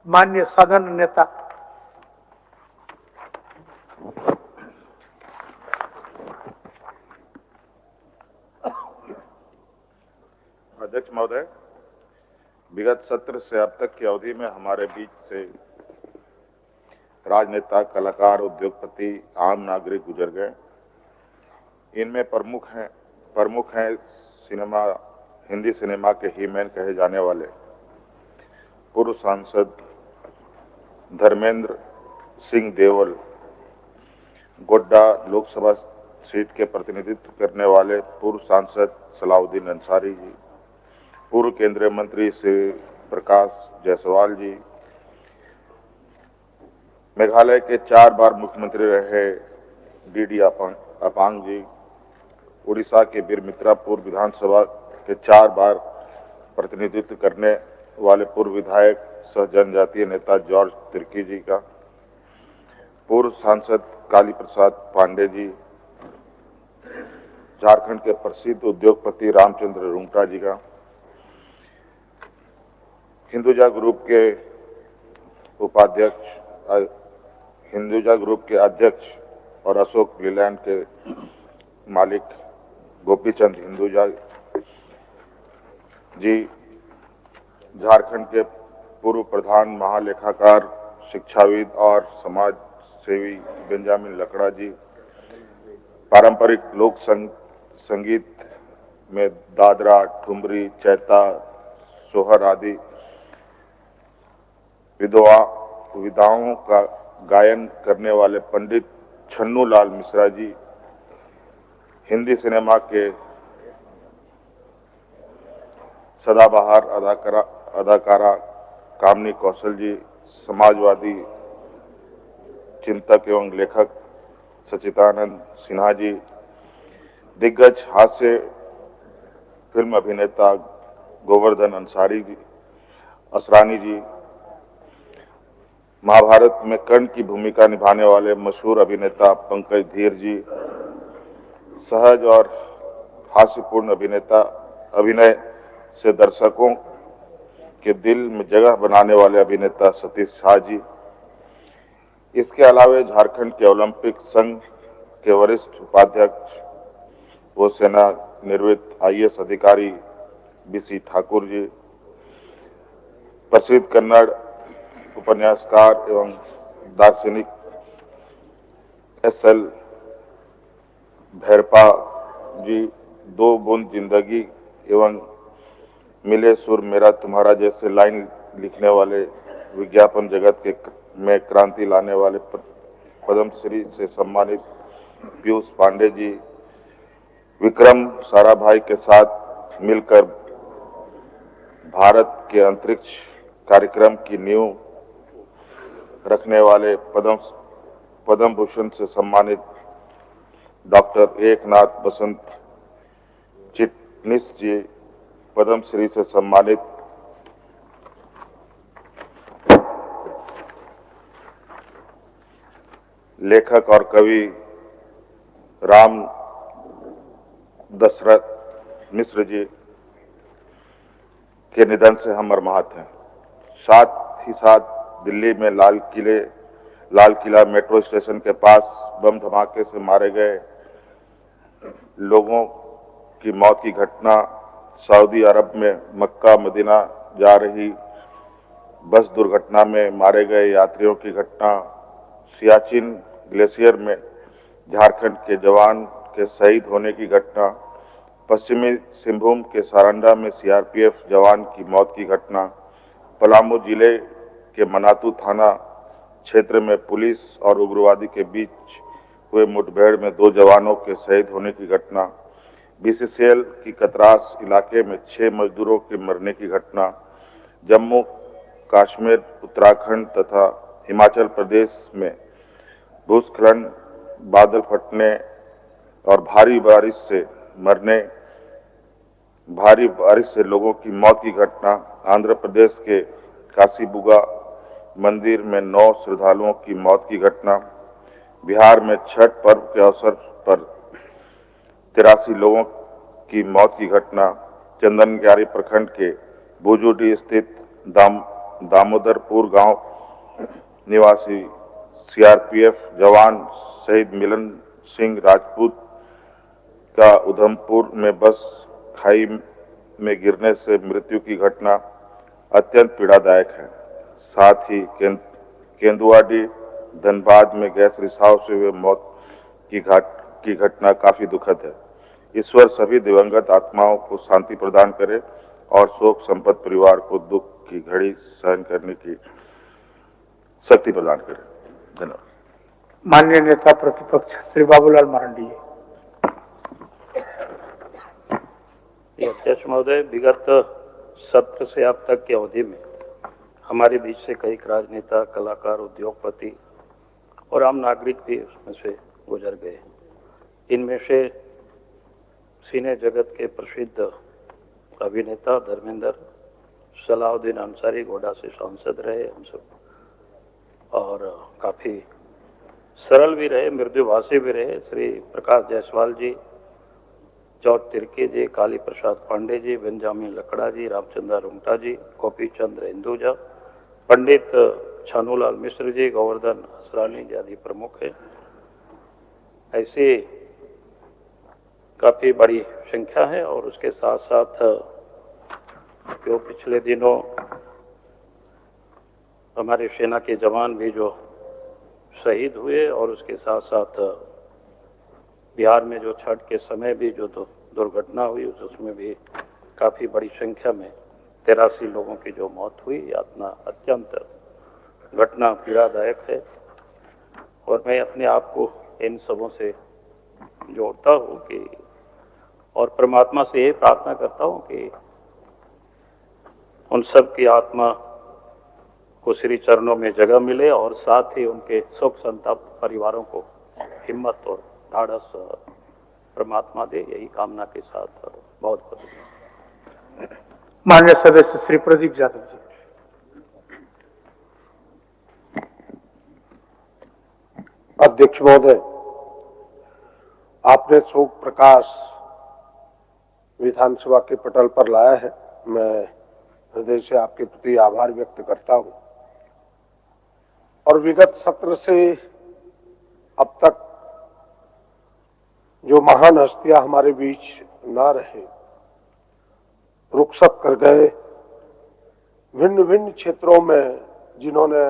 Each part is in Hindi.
माननीय सदन नेता अध्यक्ष महोदय, विगत सत्र से अब तक की अवधि में हमारे बीच से राजनेता, कलाकार, उद्योगपति, आम नागरिक गुजर गए। इनमें प्रमुख हैं हिंदी सिनेमा के हीमैन कहे जाने वाले पूर्व सांसद धर्मेंद्र सिंह देवल, गोड्डा लोकसभा सीट के प्रतिनिधित्व करने वाले पूर्व सांसद सलाउद्दीन अंसारी जी, पूर्व केंद्रीय मंत्री श्री प्रकाश जायसवाल जी, मेघालय के 4 बार मुख्यमंत्री रहे डी अपांग जी, उड़ीसा के बिरमित्रा पूर्व विधानसभा के 4 बार प्रतिनिधित्व करने वाले पूर्व विधायक सह जनजातीय नेता जॉर्ज तिर्की जी का, पूर्व सांसद काली प्रसाद पांडे जी, झारखंड के प्रसिद्ध उद्योगपति रामचंद्र रुंगटा जी का, हिंदुजा ग्रुप के अध्यक्ष और अशोक लीलैंड के मालिक गोपीचंद हिंदुजा जी, झारखंड के पूर्व प्रधान महालेखाकार, शिक्षाविद और समाज सेवी बेंजामिन लकड़ा जी, पारंपरिक लोक संगीत में दादरा, ठुमरी, चैता, सोहर आदि विधाओं का गायन करने वाले पंडित छन्नू लाल मिश्रा जी, हिंदी सिनेमा के सदाबहार अदाकारा कामनी कौशल जी, समाजवादी चिंतक एवं लेखक सचिदानंद सिन्हा जी, दिग्गज हास्य फिल्म अभिनेता गोवर्धन असरानी जी, महाभारत में कर्ण की भूमिका निभाने वाले मशहूर अभिनेता पंकज धीर जी, सहज और हास्यपूर्ण अभिनय से दर्शकों के दिल में जगह बनाने वाले अभिनेता सतीश शाह जी, इसके अलावा झारखंड के ओलंपिक संघ के वरिष्ठ उपाध्यक्ष व सेना निवृत्त IAS अधिकारी BC ठाकुर जी, प्रसिद्ध कन्नड़ उपन्यासकार एवं दार्शनिक SL भैरप्पा जी, 2 बूंद जिंदगी एवं मिले सुर मेरा तुम्हारा जैसे लाइन लिखने वाले विज्ञापन जगत में क्रांति लाने वाले पद्मश्री से सम्मानित पीयूष पांडे जी, विक्रम साराभाई के साथ मिलकर भारत के अंतरिक्ष कार्यक्रम की नींव रखने वाले पद्म भूषण से सम्मानित डॉक्टर एकनाथ बसंत चिटनिस जी, पद्मश्री से सम्मानित लेखक और कवि राम दशरथ मिश्र जी के निधन से हम मर्माहत हैं। साथ ही साथ दिल्ली में लाल किला मेट्रो स्टेशन के पास बम धमाके से मारे गए लोगों की मौत की घटना, सऊदी अरब में मक्का मदीना जा रही बस दुर्घटना में मारे गए यात्रियों की घटना, सियाचिन ग्लेशियर में झारखंड के जवान के शहीद होने की घटना, पश्चिमी सिंहभूम के सारंडा में CRPF जवान की मौत की घटना, पलामू जिले के मनातू थाना क्षेत्र में पुलिस और उग्रवादी के बीच हुए मुठभेड़ में 2 जवानों के शहीद होने की घटना, BCCL की कतरास इलाके में 6 मजदूरों के मरने की घटना, जम्मू कश्मीर, उत्तराखंड तथा हिमाचल प्रदेश में भूस्खलन, बादल फटने और भारी बारिश से लोगों की मौत की घटना, आंध्र प्रदेश के काशीबुगा मंदिर में 9 श्रद्धालुओं की मौत की घटना, बिहार में छठ पर्व के अवसर पर 83 लोगों की मौत की घटना, चंदनग्यारी प्रखंड के बुजुडी स्थित दामोदरपुर गांव निवासी सीआरपीएफ जवान शहीद मिलन सिंह राजपूत का उधमपुर में बस खाई में गिरने से मृत्यु की घटना अत्यंत पीड़ादायक है। साथ ही केंदुआडी धनबाद में गैस रिसाव से हुए मौत की घटना काफी दुखद है। ईश्वर सभी दिवंगत आत्माओं को शांति प्रदान करे और शोक संपन्न परिवार को दुख की घड़ी सहन करने की शक्ति प्रदान करे। धन्यवाद। माननीय नेता प्रतिपक्ष श्री बाबूलाल मरांडी जी। अध्यक्ष महोदय, विगत सत्र से अब तक की अवधि में हमारे बीच से कई राजनेता, कलाकार, उद्योगपति और आम नागरिक भी उसमें से गुजर गए। इनमें से सिने जगत के प्रसिद्ध अभिनेता धर्मेंद्र सलाउद्दीन अंसारी गोडा से सांसद रहे हम सब, और काफी सरल भी रहे, मृदुभाषी भी रहे। श्री प्रकाश जायसवाल जी, जॉर्ज तिर्की जी, काली प्रसाद पांडे जी, बेंजामिन लकड़ा जी, रामचंद्र रुंगटा जी, गोपी चंद्र हिंदुजा, पंडित छानूलाल मिश्र जी, गोवर्धन असरानी जी आदि प्रमुख है। ऐसी काफी बड़ी संख्या है। और उसके साथ साथ जो पिछले दिनों हमारे सेना के जवान भी जो शहीद हुए, और उसके साथ साथ बिहार में जो छठ के समय भी जो दुर्घटना हुई उसमें भी काफी बड़ी संख्या में 83 लोगों की जो मौत हुई, यातना अत्यंत घटना पीड़ादायक है। और मैं अपने आप को इन सबों से जोड़ता हूँ कि और परमात्मा से ये प्रार्थना करता हूँ कि उन सब की आत्मा को श्री चरणों में जगह मिले, और साथ ही उनके शोक संताप परिवारों को हिम्मत और ढाढ़स परमात्मा दे, यही कामना के साथ बहुत बहुत माननीय सदस्य श्री प्रदीप यादव जी। अध्यक्ष महोदय, आपने शोक प्रकाश विधानसभा के पटल पर लाया है। मैं हृदय से आपके प्रति आभार व्यक्त करता हूं। और विगत सत्र से अब तक जो महान हस्तियां हमारे बीच ना रहे, रुखसत कर गए, भिन्न भिन्न क्षेत्रों में जिन्होंने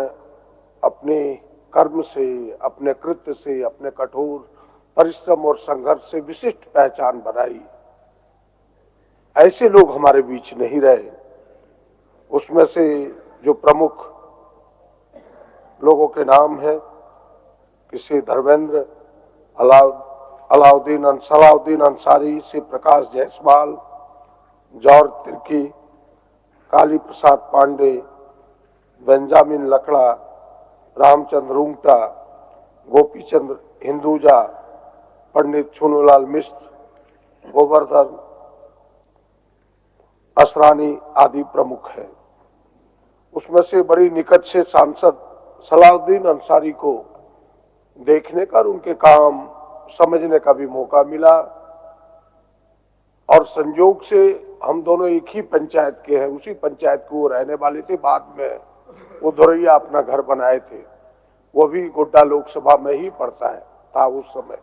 अपने कर्म से, अपने कृत्य से, अपने कठोर परिश्रम और संघर्ष से विशिष्ट पहचान बनाई, ऐसे लोग हमारे बीच नहीं रहे। उसमें से जो प्रमुख लोगों के नाम है कि श्री धर्मेंद्र सलाउद्दीन अंसारी, श्री प्रकाश जायसवाल, जॉर्ज तिर्की, काली प्रसाद पांडे, बेंजामिन लकड़ा, रामचंद्र रुंगटा, गोपी चंद्र हिंदुजा, पंडित छानूलाल मिश्र, गोवर्धन असरानी आदि प्रमुख है। उसमें से बड़ी निकट से सांसद सलाउद्दीन अंसारी को देखने का, उनके काम समझने का भी मौका मिला। और संयोग से हम दोनों एक ही पंचायत के हैं, उसी पंचायत को वो रहने वाले थे। बाद में वो धोरैया अपना घर बनाए थे, वो भी गोड्डा लोकसभा में ही पड़ता है था उस समय।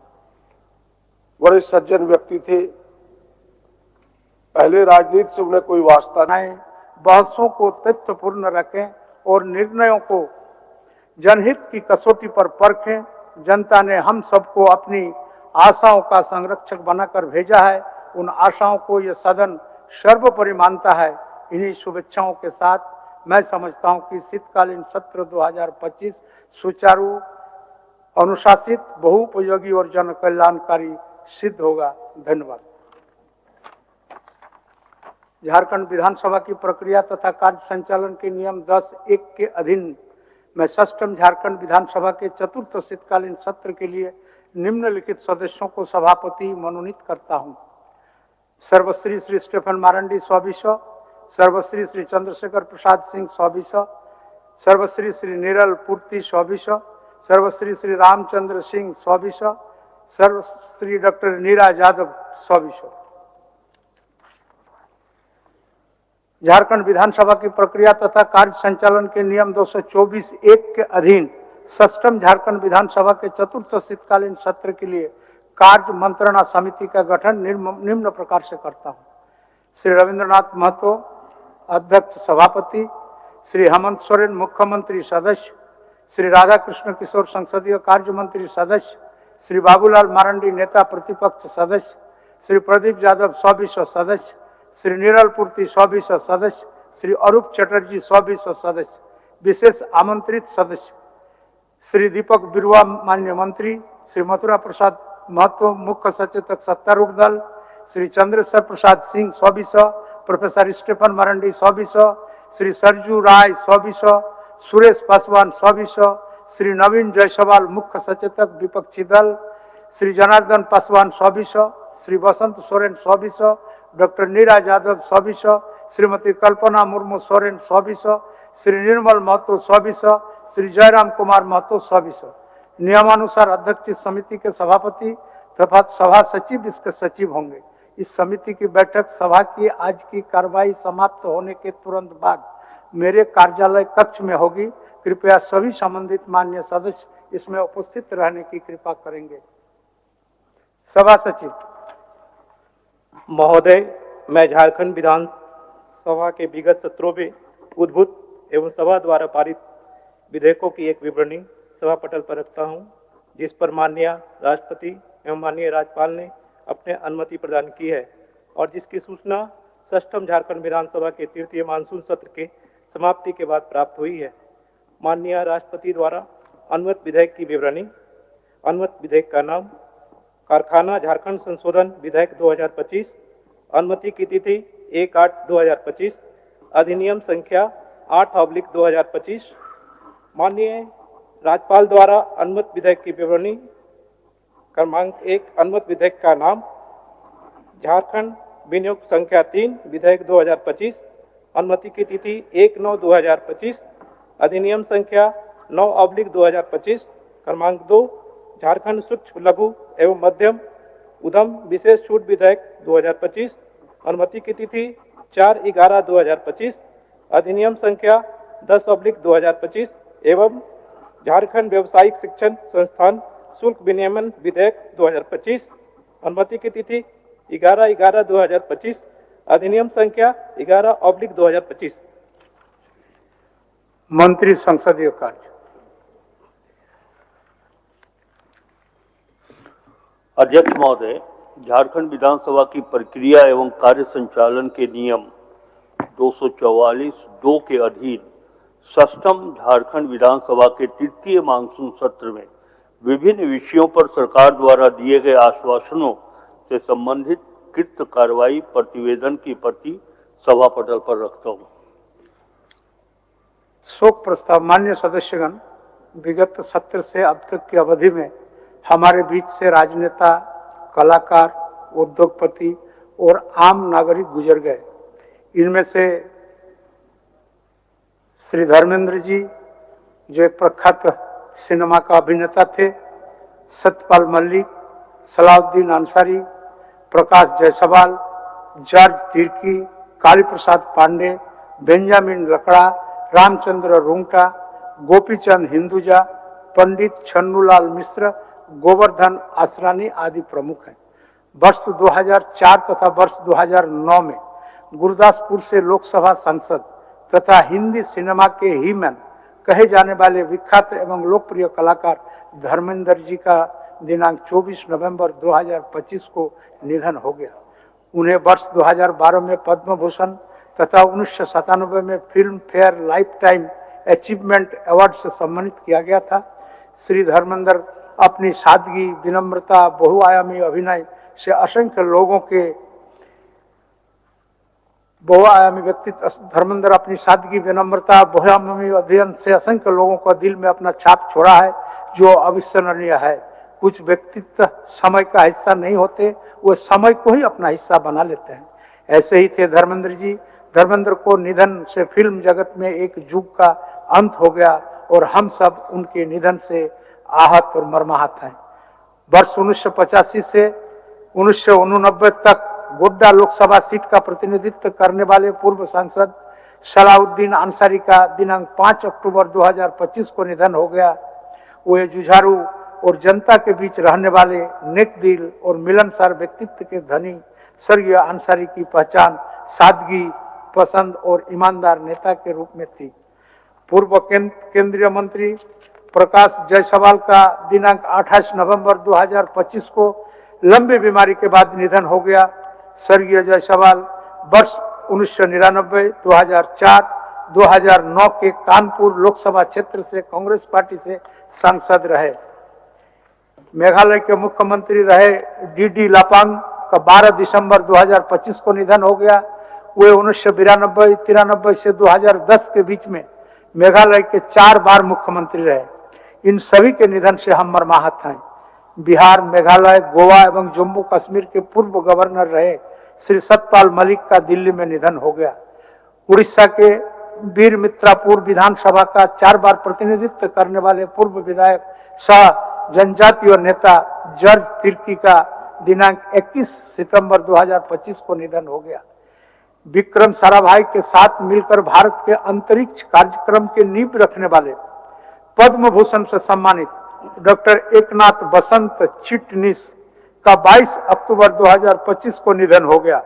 बड़े सज्जन व्यक्ति थे। पहले राजनीति से उन्हें कोई वास्ता नहीं। बहसों को तथ्यपूर्ण रखें और निर्णयों को जनहित की कसौटी पर परखें। जनता ने हम सबको अपनी आशाओं का संरक्षक बनाकर भेजा है। उन आशाओं को यह सदन सर्वोपरि मानता है। इन्हीं शुभेच्छाओं के साथ मैं समझता हूं कि शीतकालीन सत्र 2025 सुचारू, अनुशासित, बहुउपयोगी और जन कल्याणकारी सिद्ध होगा। धन्यवाद। झारखंड विधानसभा की प्रक्रिया तथा कार्य संचालन के नियम 10(1) के अधीन मैं षष्ठम झारखंड विधानसभा के चतुर्थ शीतकालीन सत्र के लिए निम्नलिखित सदस्यों को सभापति मनोनीत करता हूं। सर्वश्री श्री स्टेफन मारंडी स्वविश्व, सर्वश्री श्री चंद्रशेखर प्रसाद सिंह स्वविश्व, सर्वश्री श्री निरल पूर्ति स्वविश्व, सर्वश्री श्री रामचंद्र सिंह स्वविश्व, सर्वश्री डॉक्टर नीरा यादव स्वविश्व। झारखंड विधानसभा की प्रक्रिया तथा कार्य संचालन के नियम 224(1) के अधीन षष्ठम झारखंड विधानसभा के चतुर्थ शीतकालीन सत्र के लिए कार्य मंत्रणा समिति का गठन निम्न प्रकार से करता हूं। श्री रविंद्रनाथ महतो अध्यक्ष सभापति, श्री हेमंत सोरेन मुख्यमंत्री सदस्य, श्री राधाकृष्ण किशोर संसदीय कार्य मंत्री सदस्य, श्री बाबूलाल मारंडी नेता प्रतिपक्ष सदस्य, श्री प्रदीप यादव 100 सदस्य, श्री नीरल पूर्ति 100 सदस्य, श्री अरूप चटर्जी 100 सदस्य, विशेष आमंत्रित सदस्य श्री दीपक बिरुआ मान्य मंत्री, श्री मथुरा प्रसाद महतो मुख्य सचेतक सत्तारूढ़ दल, श्री चंद्रशेखर प्रसाद सिंह 100, प्रोफेसर स्टीफन मारंडी 100, श्री सरजू राय 100, सुरेश पासवान 100, श्री नवीन जायसवाल मुख्य सचेतक विपक्षी दल, श्री जनार्दन पासवान 100, श्री बसंत सोरेन 100, डॉक्टर नीरज यादव 100, श्रीमती कल्पना मुर्मू सोरेन 100, श्री निर्मल महतो 100, श्री जयराम कुमार महतो 100। नियमानुसार अध्यक्षीय समिति के सभापति तथा सभा सचिव इसके सचिव होंगे। इस समिति की बैठक सभा की आज की कार्रवाई समाप्त होने के तुरंत बाद मेरे कार्यालय कक्ष में होगी। कृपया सभी संबंधित माननीय सदस्य इसमें उपस्थित रहने की कृपा करेंगे। सभा सचिव महोदय, मैं झारखंड विधानसभा के विगत सत्रों में उद्भूत एवं सभा द्वारा पारित विधेयकों की एक विवरणी सभा पटल पर रखता हूं, जिस पर माननीय राष्ट्रपति एवं माननीय राज्यपाल ने अपने अनुमति प्रदान की है और जिसकी सूचना षष्ठम झारखंड विधानसभा के तृतीय मानसून सत्र के समाप्ति के बाद प्राप्त हुई है। माननीय राष्ट्रपति द्वारा अनुमत विधेयक की विवरणी। अनुमत विधेयक का नाम कारखाना झारखंड संशोधन विधेयक 2025, अनुमति की तिथि 1/8/2025, अधिनियम संख्या 8/2025। माननीय राज्यपाल द्वारा अनुमत विधेयक की विवरणी। क्रमांक 1, अनुमत विधेयक का नाम झारखंड विनियोग संख्या 3 विधेयक 2025, अनुमति की तिथि 1/9/2025, अधिनियम संख्या 9/2025। क्रमांक 2, झारखंड सूक्ष्म लघु एवं मध्यम उद्यम विशेष छूट विधेयक 2025, अनुमति की तिथि 4/11/2025, अधिनियम संख्या 10/2025 एवं झारखंड व्यावसायिक शिक्षण संस्थान शुल्क विनियमन विधेयक 2025, अनुमति की तिथि 11/11/2025, अधिनियम संख्या 11/2025। मंत्री संसदीय कार्य। अध्यक्ष महोदय, झारखंड विधानसभा की प्रक्रिया एवं कार्य संचालन के नियम 244(2) के अधीन षष्ठम झारखंड विधानसभा के तृतीय मानसून सत्र में विभिन्न विषयों पर सरकार द्वारा दिए गए आश्वासनों से संबंधित कृत कार्रवाई प्रतिवेदन की प्रति सभा पटल पर रखता हूं। शोक प्रस्ताव। मान्य सदस्यगण, विगत सत्र से अब तक की अवधि में हमारे बीच से राजनेता, कलाकार, उद्योगपति और आम नागरिक गुजर गए। इनमें से श्री धर्मेंद्र जी, जो एक प्रख्यात सिनेमा का अभिनेता थे, सत्यपाल मल्लिक, सलाउद्दीन अंसारी, प्रकाश जायसवाल, जॉर्ज तिर्की, काली प्रसाद पांडे, बेंजामिन लकड़ा, रामचंद्र रुंगटा, गोपीचंद हिंदुजा, पंडित छन्नूलाल मिश्र, गोवर्धन आसरानी आदि प्रमुख हैं। वर्ष 2004 तथा वर्ष 2009 में गुरदासपुर से लोकसभा सांसद तथा हिंदी सिनेमा के हीमैन कहे जाने वाले विख्यात एवं लोकप्रिय कलाकार धर्मेंद्र जी का दिनांक 24 नवंबर 2025 को निधन हो गया। उन्हें वर्ष 2012 में पद्म भूषण तथा 1997 में film fair life time achievement award से सम्मानित किया गया था। श्री धर्मेंद्र अपनी सादगी, विनम्रता, बहुआयामी अभिनय से असंख्य लोगों के बहुआयामी व्यक्तित्व धर्मेंद्र अपनी सादगी, विनम्रता, बहुआयामी अध्ययन से असंख्य लोगों का दिल में अपना छाप छोड़ा है, जो अविस्मरणीय है। कुछ व्यक्तित्व समय का हिस्सा नहीं होते, वो समय को ही अपना हिस्सा बना लेते हैं। ऐसे ही थे धर्मेंद्र जी। धर्मेंद्र को निधन से फिल्म जगत में एक युग का अंत हो गया और हम सब उनके निधन से आहत और मर्माहत हैं। वर्ष 1985 से 1989 तक गोड्डा लोकसभा सीट का प्रतिनिधित्व करने वाले पूर्व सांसद सलाउद्दीन अंसारी का दिनांक 5 अक्टूबर 2025 को निधन हो गया। वे जुझारू और जनता के बीच रहने वाले नेक दिल और मिलनसार व्यक्तित्व के धनी स्वर्गीय अंसारी की पहचान सादगी, पसंद और ईमानदार नेता के रूप में थी। पूर्व केंद्रीय मंत्री प्रकाश जायसवाल का दिनांक 28 नवंबर 2025 को लंबी बीमारी के बाद निधन हो गया। स्वर्गीय जायसवाल वर्ष 1999, 2004, 2009 के कानपुर लोकसभा क्षेत्र से कांग्रेस पार्टी से सांसद रहे। मेघालय के मुख्यमंत्री रहे डी लापांग का 12 दिसंबर 2025 को निधन हो गया। वे 1992-93 से 2010 के बीच में मेघालय के 4 बार मुख्यमंत्री रहे। इन सभी के निधन से हम मर्माहत हैं। बिहार, मेघालय, गोवा एवं जम्मू कश्मीर के पूर्व गवर्नर रहे श्री सतपाल मलिक का दिल्ली में निधन हो गया। उड़ीसा के वीर मित्रापुर विधानसभा का 4 बार प्रतिनिधित्व करने वाले पूर्व विधायक सह जनजातीय नेता जॉर्ज तिर्की का दिनांक 21 सितंबर 2025 को निधन हो गया। विक्रम साराभाई के साथ मिलकर भारत के अंतरिक्ष कार्यक्रम की नींव रखने वाले पद्म भूषण से सम्मानित डॉक्टर एकनाथ बसंत चिटनिस का 22 अक्टूबर 2025 को निधन हो गया।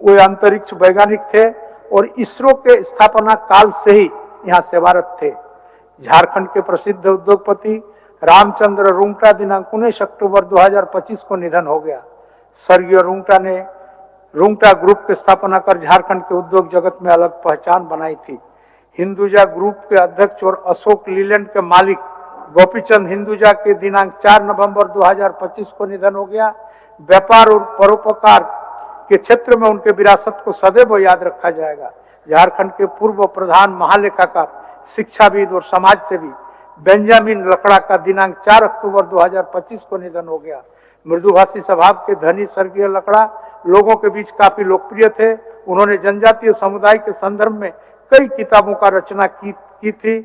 वे अंतरिक्ष वैज्ञानिक थे और इसरो के स्थापना काल से ही यहाँ सेवारत थे। झारखंड के प्रसिद्ध उद्योगपति रामचंद्र रुंगटा दिनांक 19 अक्टूबर 2025 को निधन हो गया। स्वर्गीय रुंगटा ने रुंगटा ग्रुप की स्थापना कर झारखंड के उद्योग जगत में अलग पहचान बनाई थी। हिंदुजा ग्रुप के अध्यक्ष और अशोक लीलैंड के मालिक गोपीचंद हिंदुजा के दिनांक 4 नवंबर 2025 को निधन हो गया। व्यापार और परोपकार के क्षेत्र में उनके विरासत को सदैव याद रखा जाएगा। झारखंड के पूर्व प्रधान महालेखाकार, शिक्षाविद और समाज सेवी बेंजामिन लकड़ा का दिनांक 4 अक्टूबर 2025 को निधन हो गया। मृदुभाषी स्वभाव के धनी स्वर्गीय लकड़ा लोगों के बीच काफी लोकप्रिय थे। उन्होंने जनजातीय समुदाय के संदर्भ में कई किताबों का रचना की थी।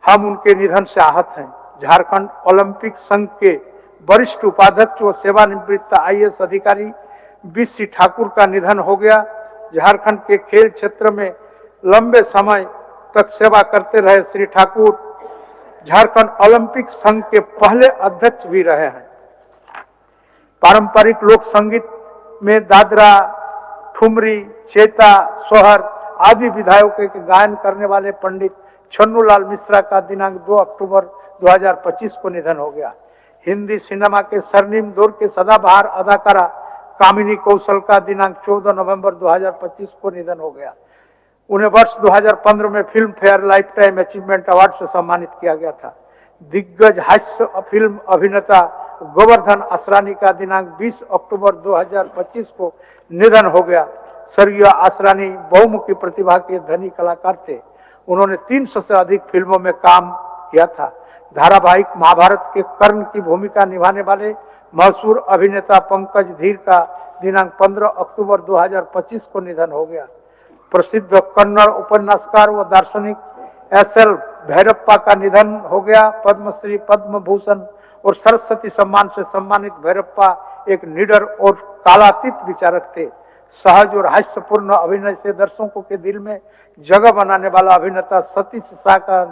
हम उनके निधन से आहत हैं। झारखंड ओलंपिक संघ के वरिष्ठ उपाध्यक्ष और सेवानिवृत्त IAS अधिकारी BC ठाकुर का निधन हो गया। झारखंड के खेल क्षेत्र में लंबे समय तक सेवा करते रहे श्री ठाकुर झारखंड ओलंपिक संघ के पहले अध्यक्ष भी रहे हैं। पारंपरिक लोक संगीत में दादरा, ठुमरी, चेता, सोहर आदि विधाओं के गायन करने वाले पंडित छन्नूलाल मिश्रा का दिनांक 2 अक्टूबर 2025 को निधन हो गया। हिंदी सिनेमा के स्वर्णिम दौर के सदाबहार अदाकारा कामिनी कौशल का दिनांक 14 नवंबर 2025 को निधन हो गया। उन्हें वर्ष 2015 में film fair life time achievement award से सम्मानित किया गया था। दिग्गज हास्य फिल्म अभिनेता गोवर्धन असरानी का दिनांक 20 अक्टूबर 2025 को निधन हो गया। स्वर्गीय असरानी बहुमुखी प्रतिभा के धनी कलाकार थे। उन्होंने 300 से अधिक फिल्मों में काम किया था। धारावाहिक महाभारत के कर्ण की भूमिका निभाने वाले मशहूर अभिनेता पंकज धीर का दिनांक 15 अक्टूबर 2025 को निधन हो गया। प्रसिद्ध कन्नड़ उपन्यासकार व दार्शनिक SL भैरप्पा का निधन हो गया। पद्मश्री, पद्म भूषण और सरस्वती सम्मान से सम्मानित भैरप्पा एक निडर और कालातीत विचारक थे। सहज और हास्यपूर्ण अभिनय से दर्शकों के दिल में जगह बनाने वाला अभिनेता सतीश शाह का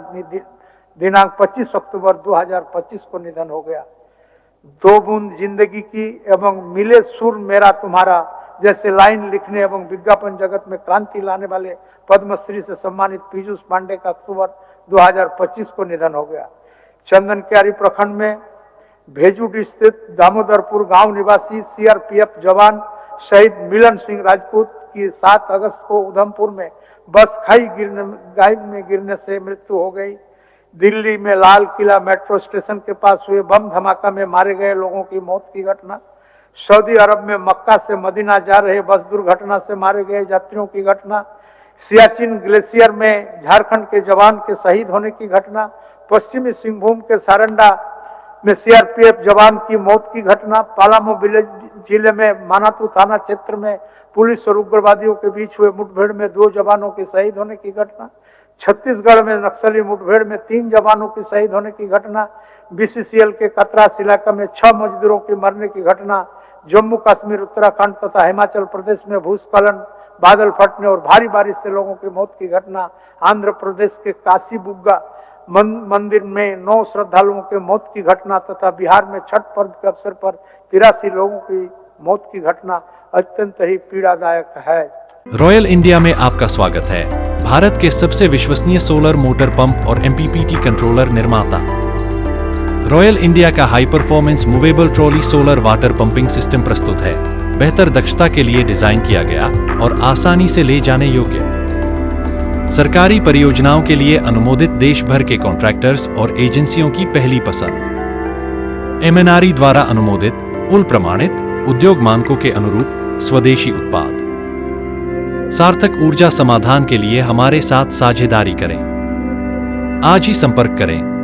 दिनांक 25 अक्टूबर 2025 को निधन हो गया। दो बूंद जिंदगी की एवं मिले सुर मेरा तुम्हारा जैसे लाइन लिखने एवं विज्ञापन जगत में क्रांति लाने वाले पद्मश्री से सम्मानित पीयूष पांडे का अक्टूबर 2025 को निधन हो गया। चंदन क्यारी प्रखंड में भेजूडी स्थित दामोदरपुर गांव निवासी CRPF जवान शहीद मिलन सिंह राजपूत की 7 अगस्त को उधमपुर में बस खाई में गिरने से मृत्यु हो गई। दिल्ली में लाल किला मेट्रो स्टेशन के पास हुए बम धमाका में मारे गए लोगों की मौत की घटना, सऊदी अरब में मक्का से मदीना जा रहे बस दुर्घटना से मारे गए यात्रियों की घटना, सियाचिन ग्लेशियर में झारखंड के जवान के शहीद होने की घटना, पश्चिमी सिंहभूम के सारंडा में CRPF जवान की मौत की घटना, पालामू जिले में मानातू थाना क्षेत्र में पुलिस और उग्रवादियों के बीच हुए मुठभेड़ में 2 जवानों के शहीद होने की घटना, छत्तीसगढ़ में नक्सली मुठभेड़ में 3 जवानों के शहीद होने की घटना, BCCL के कतरास इलाका में 6 मजदूरों के मरने की घटना, जम्मू कश्मीर, उत्तराखंड तथा हिमाचल प्रदेश में भूस्खलन, बादल फटने और भारी बारिश से लोगों की मौत की घटना, आंध्र प्रदेश के काशी बुग्गा मंदिर में 9 श्रद्धालुओं के मौत की घटना तथा बिहार में छठ पर्व के अवसर पर 83 लोगों की मौत की घटना अत्यंत ही पीड़ादायक है। रॉयल इंडिया में आपका स्वागत है। भारत के सबसे विश्वसनीय सोलर मोटर पंप और MPPT कंट्रोलर निर्माता। रॉयल इंडिया का high performance movable trolley solar water pumping system प्रस्तुत है। बेहतर दक्षता के लिए डिजाइन किया गया और आसानी से ले जाने योग्य। सरकारी परियोजनाओं के लिए अनुमोदित देश भर के कॉन्ट्रैक्टर्स और एजेंसियों की पहली पसंद। MNRE द्वारा अनुमोदित, उल प्रमाणित, उद्योग मानकों के अनुरूप स्वदेशी उत्पाद। सार्थक ऊर्जा समाधान के लिए हमारे साथ साझेदारी करें। आज ही संपर्क करें।